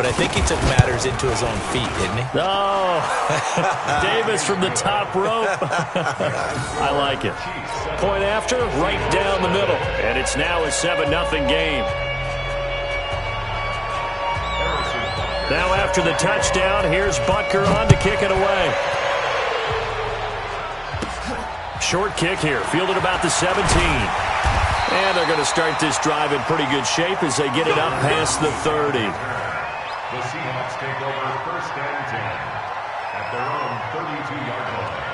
but I think he took matters into his own feet, didn't he? Oh, Davis from the top rope. I like it. Point after, right down the middle. And it's now a 7-0 game. Now after the touchdown, here's Butker on to kick it away. Short kick here, fielded about the 17. And they're going to start this drive in pretty good shape as they get it up past the 30. The Seahawks take over first and 10 at their own 32-yard line.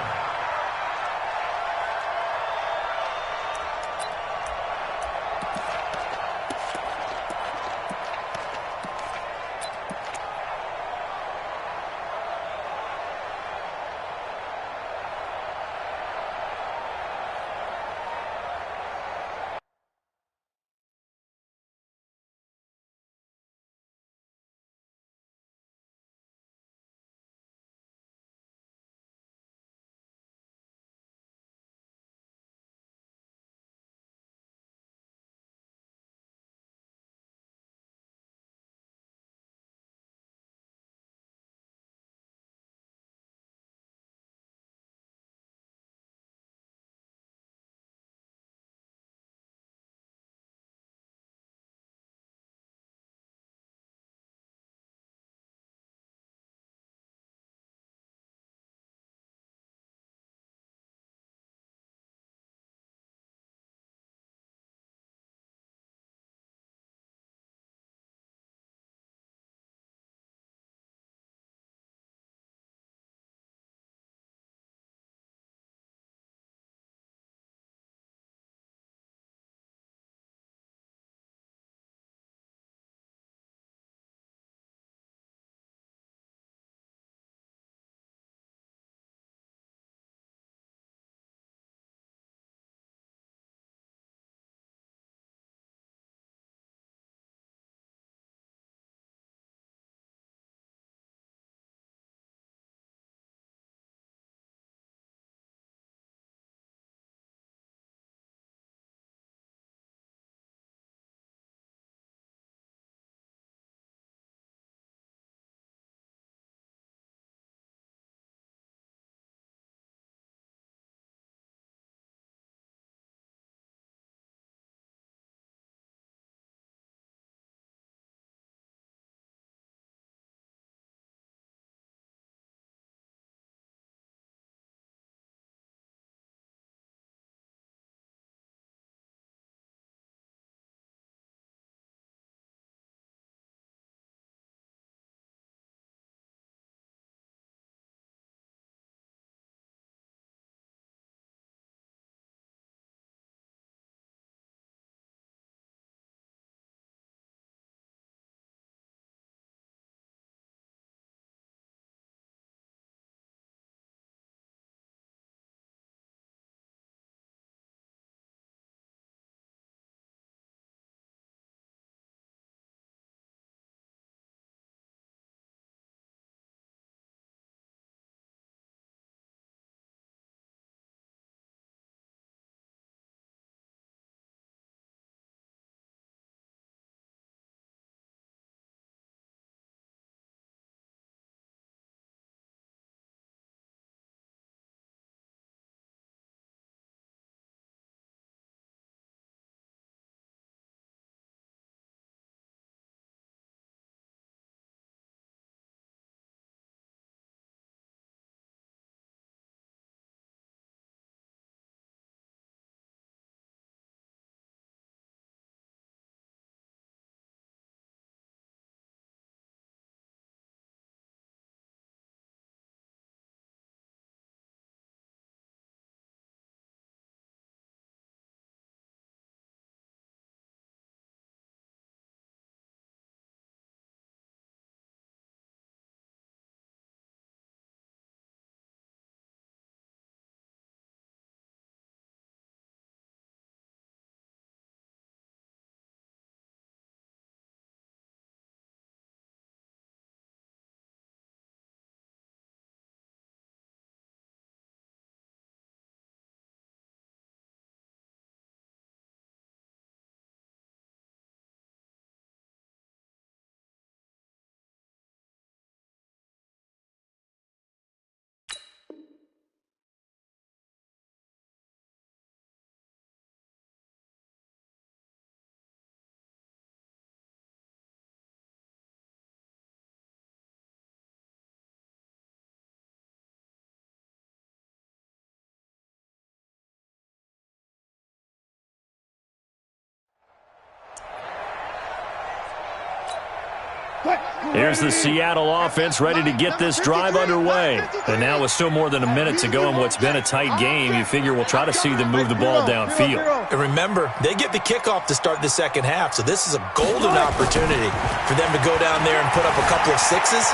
Here's the Seattle offense ready to get this drive underway. And now with still more than a minute to go in what's been a tight game, you figure we'll try to see them move the ball downfield. And remember, they get the kickoff to start the second half, so this is a golden opportunity for them to go down there and put up a couple of sixes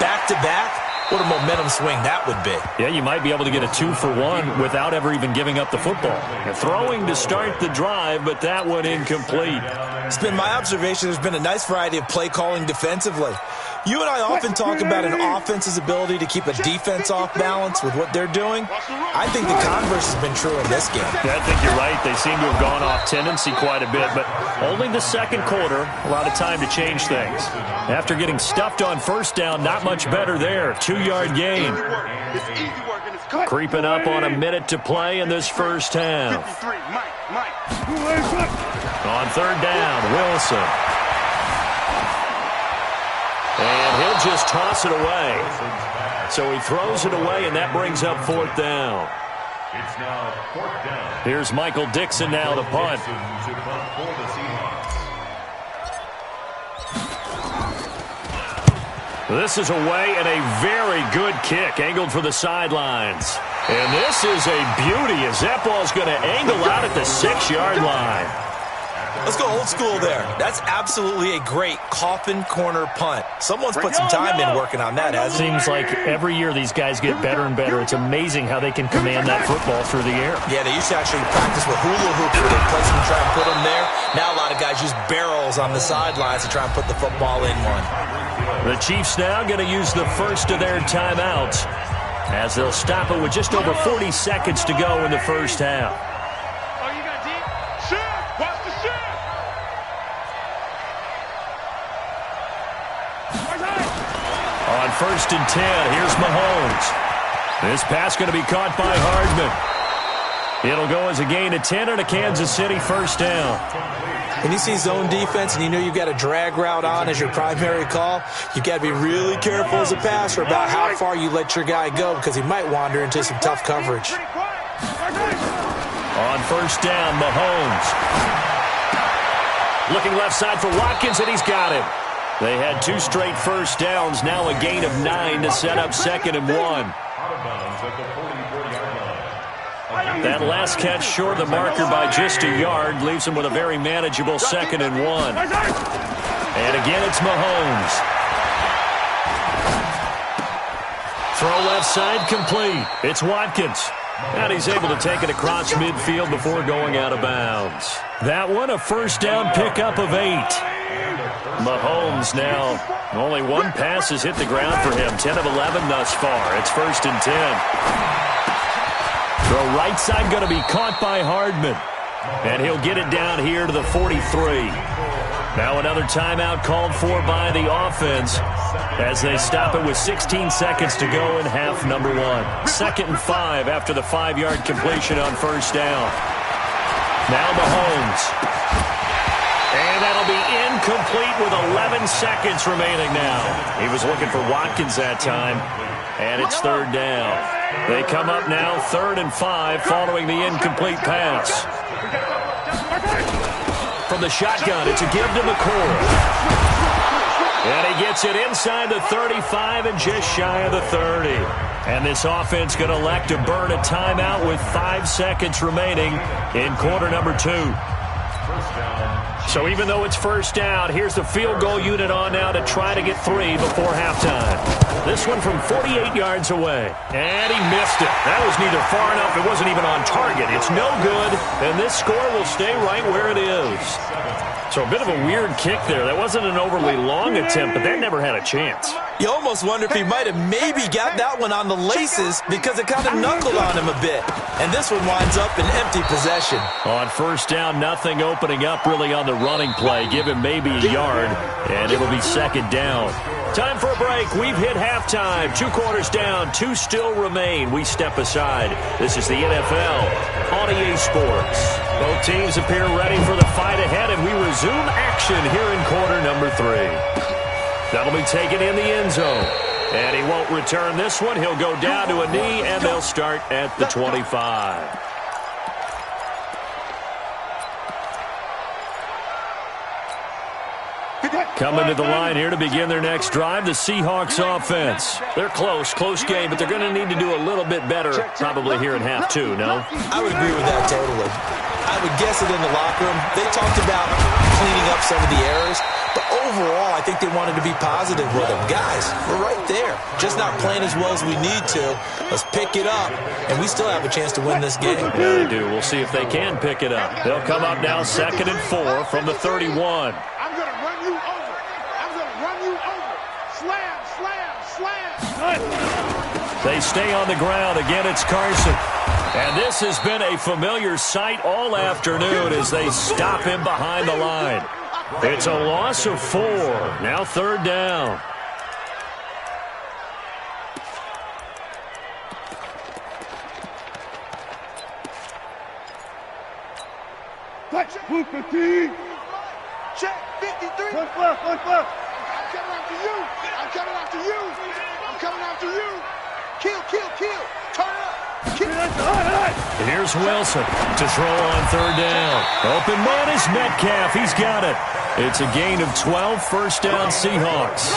back-to-back. What a momentum swing that would be. Yeah, you might be able to get a 2-for-1 without ever even giving up the football. And throwing to start the drive, but that one incomplete. It's been my observation there's been a nice variety of play calling defensively. You and I often talk about an offense's ability to keep a defense off balance with what they're doing. I think the converse has been true in this game. Yeah, I think you're right. They seem to have gone off tendency quite a bit, but only the second quarter, a lot of time to change things. After getting stuffed on first down, not much better there. 2-yard gain. Creeping up on a minute to play in this first half. On third down, Wilson. And he'll just toss it away. So he throws it away, and that brings up fourth down. It's now fourth down. Here's Michael Dixon now to punt. To punt for the Seahawks. This is away and a very good kick, angled for the sidelines. And this is a beauty as that ball's going to angle out at the 6-yard line. Let's go old school there. That's absolutely a great coffin corner punt. Someone's put some time in working on that, hasn't he? Seems like every year these guys get better and better. It's amazing how they can command that football through the air. Yeah, they used to actually practice with hula hoops where they place them and try and put them there. Now a lot of guys use barrels on the sidelines to try and put the football in one. The Chiefs now going to use the first of their timeouts as they'll stop it with just over 40 seconds to go in the first half. Oh, you got deep? Shift! Watch the shift! On first and 10, here's Mahomes. This pass going to be caught by Hardman. It'll go as a gain of 10 and a Kansas City first down. When you see zone defense and you know you've got a drag route on as your primary call, you've got to be really careful as a passer about how far you let your guy go because he might wander into some tough coverage. On first down, Mahomes. Looking left side for Watkins, and he's got him. They had 2 straight first downs, now a gain of 9 to set up 2nd and 1. Out of bounds at the 44-yard line. That last catch short of the marker by just a yard leaves him with a very manageable 2nd and 1. And again, it's Mahomes. Throw left side complete. It's Watkins. And he's able to take it across midfield before going out of bounds. That one, a first down pickup of 8. Mahomes now, only 1 pass has hit the ground for him. 10 of 11 thus far. It's first and 10. The right side going to be caught by Hardman. And he'll get it down here to the 43. Now another timeout called for by the offense as they stop it with 16 seconds to go in half number 1. 2nd and 5 after the 5-yard completion on first down. Now Mahomes. And that'll be incomplete with 11 seconds remaining now. He was looking for Watkins that time. And it's third down. They come up now 3rd and 5 following the incomplete pass. From the shotgun, it's a give to McCoy. And he gets it inside the 35 and just shy of the 30. And this offense going to elect to burn a timeout with 5 seconds remaining in quarter number 2. So even though it's first down, here's the field goal unit on now to try to get 3 before halftime. This one from 48 yards away. And he missed it. That was neither far enough. It wasn't even on target. It's no good. And this score will stay right where it is. So a bit of a weird kick there. That wasn't an overly long attempt, but that never had a chance. You almost wonder if he might have maybe got that one on the laces because it kind of knuckled on him a bit. And this one winds up in empty possession. On first down, nothing opening up really on the running play. Give him maybe a yard, and it'll be 2nd down. Time for a break. We've hit halftime. 2 quarters down, 2 still remain. We step aside. This is the NFL on EA Sports. Both teams appear ready for the fight ahead, and we resume action here in quarter number 3. That'll be taken in the end zone. And he won't return this one. He'll go down to a knee, and they'll start at the 25. Coming to the line here to begin their next drive, the Seahawks offense. They're close game, but they're going to need to do a little bit better probably here in half two, no? I would agree with that totally. I would guess it in the locker room. They talked about cleaning up some of the errors, but overall, I think they wanted to be positive with them. Guys, we're right there. Just not playing as well as we need to. Let's pick it up, and we still have a chance to win this game. Yeah, they do. We'll see if they can pick it up. They'll come up now 2nd and 4 from the 31. I'm going to run you over. I'm going to run you over. Slam, slam, slam. They stay on the ground. Again, it's Carson. And this has been a familiar sight all afternoon as they stop him behind the line. It's a loss of 4. Now 3rd down. Check 53. One left. I'm coming after you. I'm coming after you. I'm coming after you. Kill. Turn it up. Here's Wilson to throw on 3rd down. Open man is Metcalf. He's got it. It's a gain of 12, 1st down Seahawks.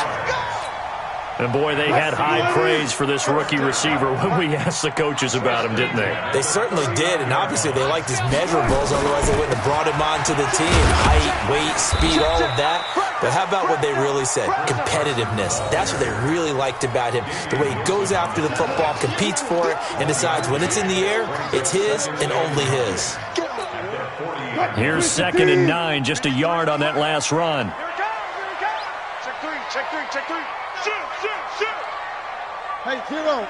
And boy, they had high praise for this rookie receiver when we asked the coaches about him, didn't they? They certainly did, and obviously they liked his measurables, otherwise they wouldn't have brought him onto the team. Height, weight, speed, all of that. But how about what they really said? Competitiveness. That's what they really liked about him. The way he goes after the football, competes for it, and decides when it's in the air, it's his and only his. Here's 2nd and 9, just a yard on that last run. Check three. Shoot. Hey, 0.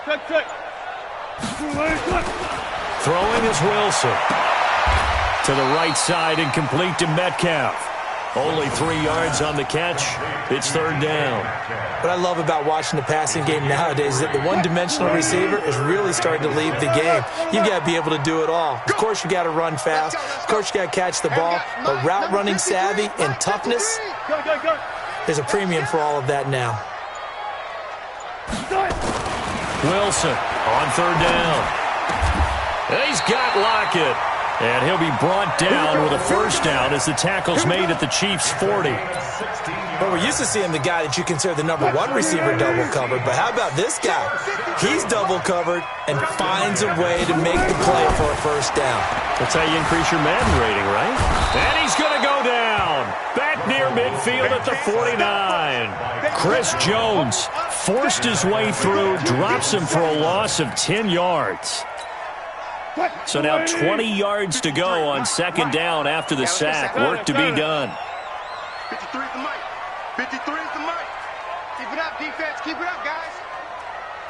Check. Throwing is Wilson. To the right side and complete to Metcalf. Only 3 yards on the catch. It's 3rd down. What I love about watching the passing game nowadays is that the one-dimensional receiver is really starting to leave the game. You've got to be able to do it all. Of course, you got to run fast. Of course, you got to catch the ball. But route running savvy and toughness, there's a premium for all of that now. Wilson on 3rd down. And he's got Lockett. And he'll be brought down with a 1st down as the tackle's made at the Chiefs' 40. Well, we're used to seeing the guy that you consider the number 1 receiver double covered, but how about this guy? He's double covered and finds a way to make the play for a 1st down. That's how you increase your Madden rating, right? And he's going to go down. Back near midfield at the 49. Chris Jones forced his way through, drops him for a loss of 10 yards. So now 20 yards to go on 2nd down after the sack. Work to be done. 53 is the mic. 53 is the mic. Keep it up, defense. Keep it up, guys.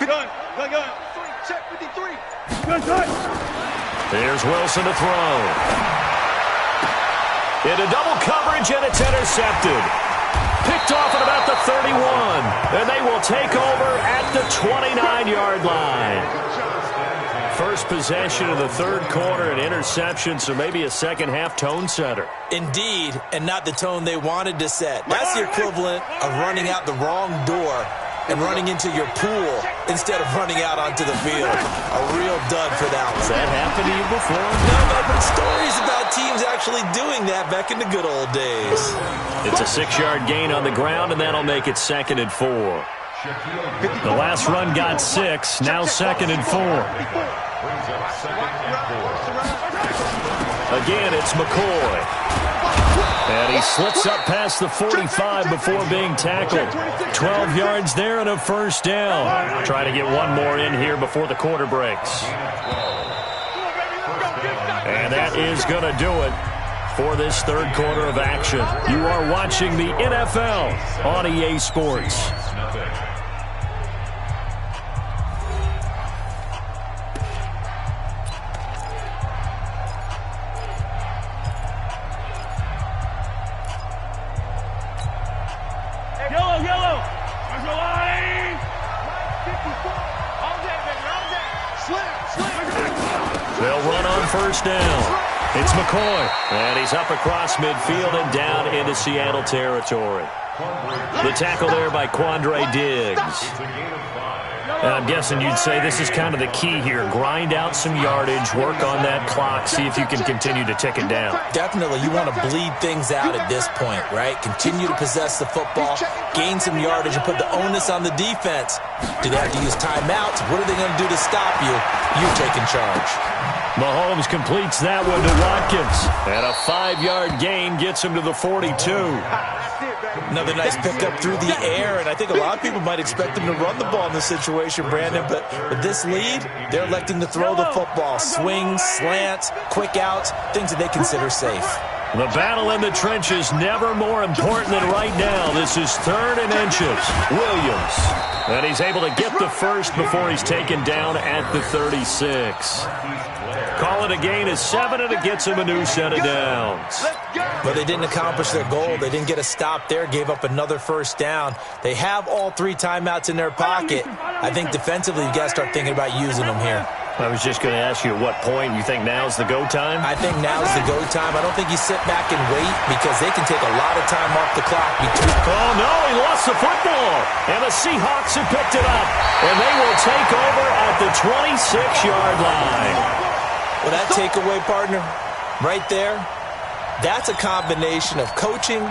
Gun. Check 53. There's Wilson to throw. Into double coverage, and it's intercepted. Picked off at about the 31. And they will take over at the 29-yard line. First possession of the 3rd quarter, an interception, so maybe a 2nd half tone setter. Indeed, and not the tone they wanted to set. That's the equivalent of running out the wrong door and running into your pool instead of running out onto the field. A real dud for that one. Has that happened to you before? No, but I've heard stories about teams actually doing that back in the good old days. It's a 6-yard gain on the ground, and that'll make it 2nd and 4. The last run got 6, now 2nd and 4. Again, it's McCoy. And he slips up past the 45 before being tackled. 12 yards there and a 1st down. Try to get one more in here before the quarter breaks. And that is going to do it for this 3rd quarter of action. You are watching the NFL on EA Sports. Yellow. There's a line. 54. All day, baby. All day. Slam. They'll run on 1st down. It's McCoy. And he's up across midfield and down into Seattle territory. The tackle there by Quandre Diggs. And I'm guessing you'd say this is kind of the key here. Grind out some yardage, work on that clock, see if you can continue to tick it down. Definitely, you want to bleed things out at this point, right? Continue to possess the football, gain some yardage, and put the onus on the defense. Do they have to use timeouts? What are they going to do to stop you? You're taking charge. Mahomes completes that one to Watkins. And a 5-yard gain gets him to the 42. Another nice pickup through the air, and I think a lot of people might expect them to run the ball in this situation, Brandon, but with this lead, they're electing to throw the football. Swings, slants, quick outs, things that they consider safe. The battle in the trenches never more important than right now. This is 3rd and inches. Williams. And he's able to get the first before he's taken down at the 36. Call it a gain of 7, and it gets him a new set of downs. But they didn't accomplish their goal. They didn't get a stop there, gave up another first down. They have all 3 timeouts in their pocket. I think defensively you've got to start thinking about using them here. I was just going to ask you at what point you think now's the go time? I think now's the go time. I don't think you sit back and wait because they can take a lot of time off the clock. Oh, no, he lost the football. And the Seahawks have picked it up. And they will take over at the 26-yard line. Well, that takeaway, partner, right there, that's a combination of coaching,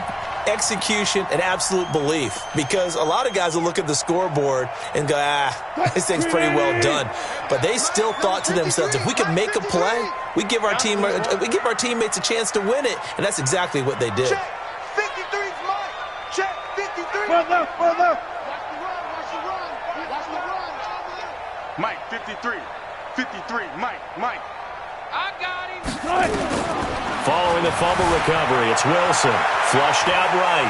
execution, and absolute belief. Because a lot of guys will look at the scoreboard and go, this thing's pretty well done. But they still thought to themselves, if we can make a play, we give our teammates a chance to win it. And that's exactly what they did. Check. 53's Mike. Check. 53. Watch the run. Mike, 53. 53. Mike. I got him. Following the fumble recovery, it's Wilson. Flushed out right.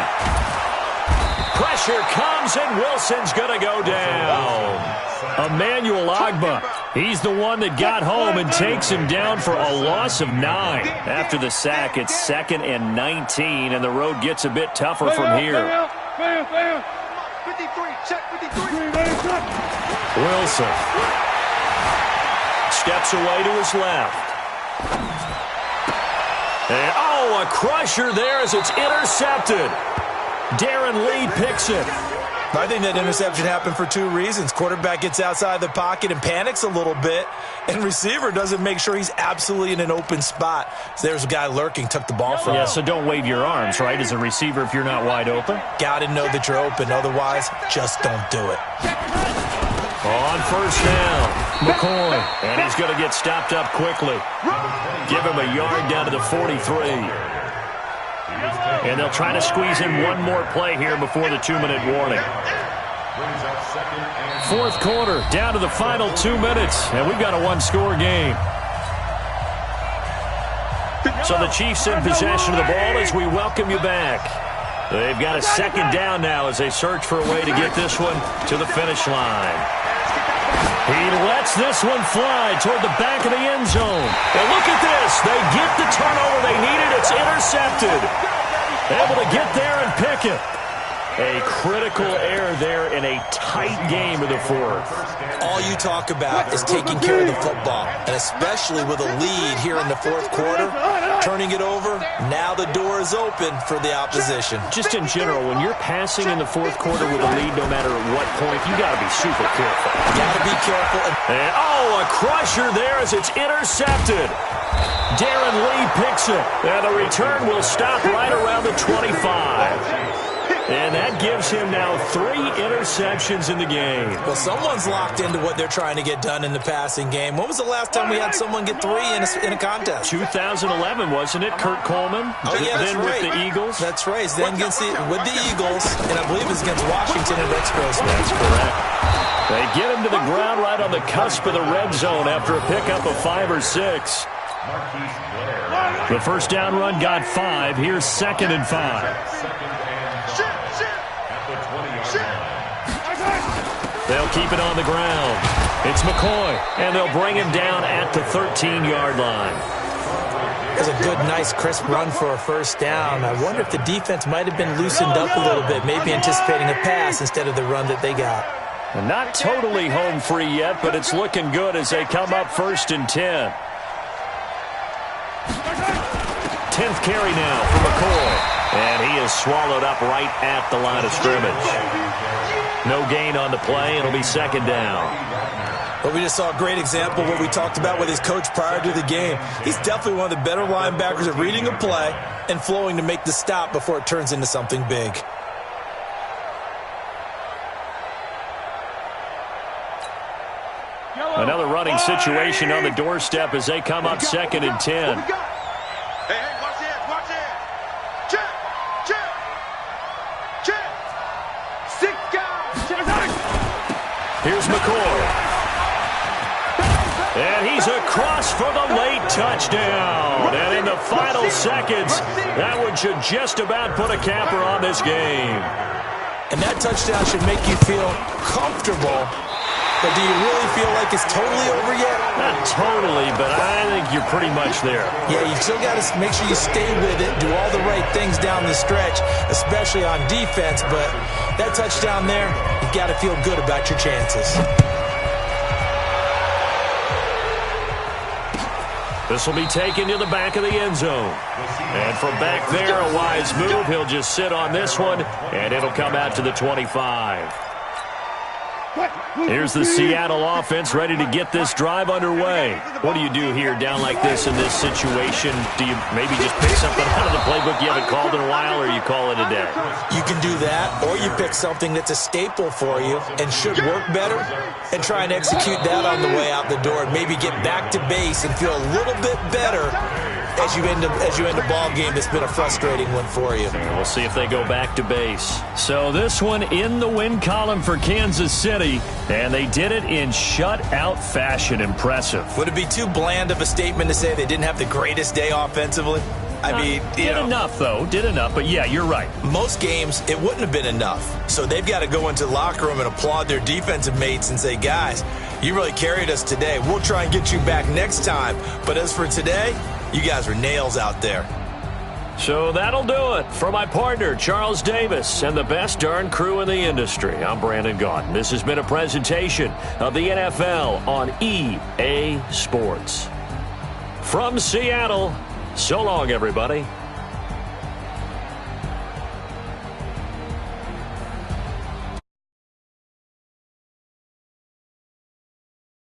Pressure comes, and Wilson's going to go down. Emmanuel Ogbah. He's the one that got home and takes him down for a loss of 9. After the sack, it's 2nd and 19, and the road gets a bit tougher from here. 53. Check. 53. Wilson steps away to his left. And, a crusher there as it's intercepted. Darren Lee picks it. I think that interception happened for 2 reasons. Quarterback gets outside the pocket and panics a little bit, and receiver doesn't make sure he's absolutely in an open spot. So there's a guy lurking, took the ball from him. Yeah, so don't wave your arms, right, as a receiver if you're not wide open? Got to know that you're open. Otherwise, just don't do it. On first down, McCoy. And he's going to get stopped up quickly. Give him a yard down to the 43. And they'll try to squeeze in one more play here before the 2-minute warning. 4th quarter, down to the final 2 minutes. And we've got a 1-score game. So the Chiefs in possession of the ball as we welcome you back. They've got a 2nd down now as they search for a way to get this one to the finish line. He lets this one fly toward the back of the end zone. And look at this. They get the turnover they needed. It's intercepted. Able to get there and pick it. A critical error there in a tight game of the 4th. All you talk about is taking care of the football, and especially with a lead here in the 4th quarter, turning it over, now the door is open for the opposition. Just in general, when you're passing in the 4th quarter with a lead, no matter at what point, you got to be super careful. Got to be careful. And, a crusher there as it's intercepted. Darren Lee picks it, and the return will stop right around the 25. And that gives him now 3 interceptions in the game. Well, someone's locked into what they're trying to get done in the passing game. When was the last time we had someone get 3 in a contest? 2011, wasn't it? Kurt Coleman? Oh, yeah, that's then right. With the Eagles? That's right. Then with the Eagles, and I believe it was against Washington and Expos. That's correct. They get him to the ground right on the cusp of the red zone after a pickup of 5 or 6. The first down run got 5. Here's 2nd and 5. They'll keep it on the ground. It's McCoy, and they'll bring him down at the 13-yard line. It was a good, nice, crisp run for a first down. I wonder if the defense might have been loosened up a little bit, maybe anticipating a pass instead of the run that they got. And not totally home free yet, but it's looking good as they come up 1st and 10. 10th carry now for McCoy. And he is swallowed up right at the line of scrimmage. No gain on the play. It'll be second down. But we just saw a great example of what we talked about with his coach prior to the game. He's definitely one of the better linebackers at reading a play and flowing to make the stop before it turns into something big. Another running situation on the doorstep as they come up 2nd and 10. Hey, watch it, watch it. Check, check, check. 6 guys. Here's McCoy. And he's across for the late touchdown. And in the final seconds, that one should just about put a capper on this game. And that touchdown should make you feel comfortable. But do you really feel like it's totally over yet? Not totally, but I think you're pretty much there. Yeah, you still got to make sure you stay with it, do all the right things down the stretch, especially on defense. But that touchdown there, you got to feel good about your chances. This will be taken to the back of the end zone. And from back there, a wise move. He'll just sit on this one, and it'll come out to the 25. Here's the Seattle offense ready to get this drive underway. What do you do here down like this in this situation? Do you maybe just pick something out of the playbook you haven't called in a while, or you call it a day? You can do that, or you pick something that's a staple for you and should work better and try and execute that on the way out the door and maybe get back to base and feel a little bit better as you end a ball game that's been a frustrating one for you. And we'll see if they go back to base. So this one in the win column for Kansas City, and they did it in shutout fashion. Impressive. Would it be too bland of a statement to say they didn't have the greatest day offensively? I mean, did enough, though. Did enough, but yeah, you're right. Most games, it wouldn't have been enough. So they've got to go into the locker room and applaud their defensive mates and say, guys, you really carried us today. We'll try and get you back next time. But as for today, you guys were nails out there. So that'll do it. For my partner, Charles Davis, and the best darn crew in the industry, I'm Brandon Gaudin. This has been a presentation of the NFL on EA Sports. From Seattle, so long, everybody.